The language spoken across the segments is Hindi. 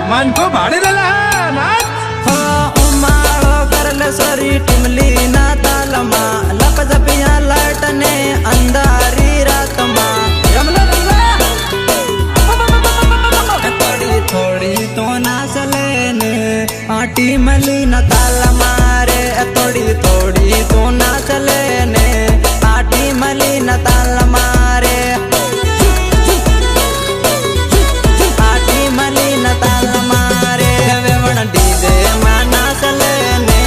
मन को भाड़े देला नाच हो उमाळो करल सरी टिमली ना तालमा लप जपिया लाटने अंधारी रातमा रमला थोड़ी थोड़ी तो नाच लेने आटी मली ना तालमा रे थोड़ी थोड़ी तो नाच लेने आटी मली ना तालमा रे डीजे मां नाच लेने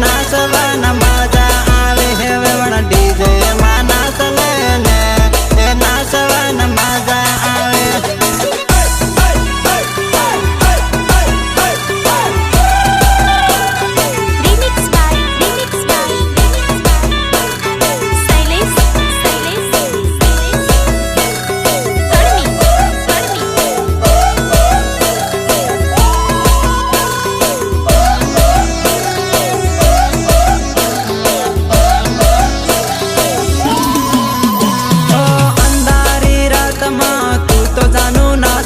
नाचवन मजा आवे हे वेवण डीजे मां नाच लेने नाचवन मजा आवे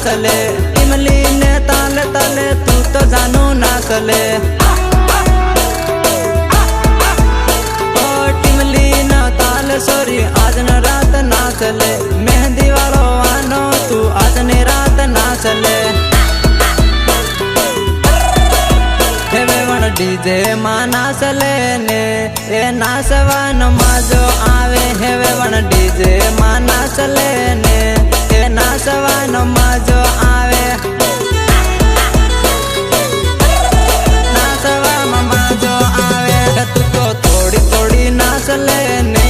चले इमली ने ताल तले तू तो जानू ना चले ओ टिमली ना ताल सोरी आज न रात ना चले मेहंदी वालो आनो तू आज ने रात ना चले हेवेवण डीजे मां नाच लेने नाचवन मजो आवे हेवेवण डीजे मां नाच लेने नाचवन मजो आवे नाचवा मजो आवे तू तो थोड़ी थोड़ी नाच लेने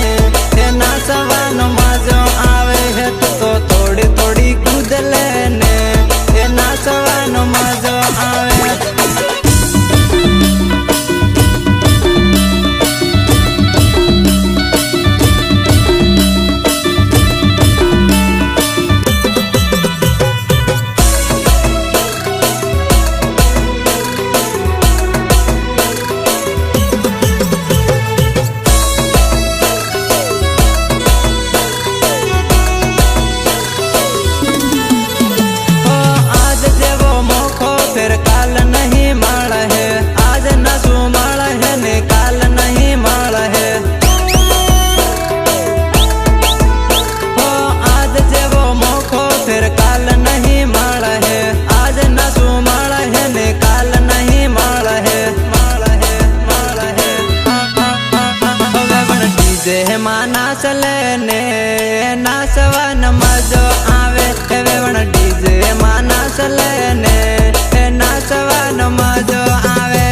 नाचवन मजो आवे तू तो थोड़ी थोड़ी कूद लेने नाचवन मजो आवे नाच लेने नाचवन मजो आवे वेवण डीजे मां नाच लेने नाचवन मजो आवे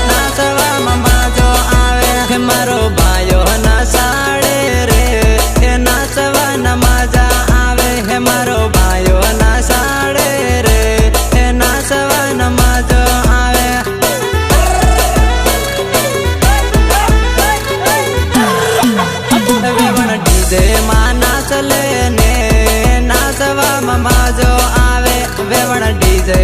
नाचवा मजो आवे मारो भायो नाचाड़े रे नाचवन मजा आवे मारो भायो नाचाड़े रे नाचवन मजो आवे डीजे मां नाच लेने नाचवा मजो आवे वेवण डीजे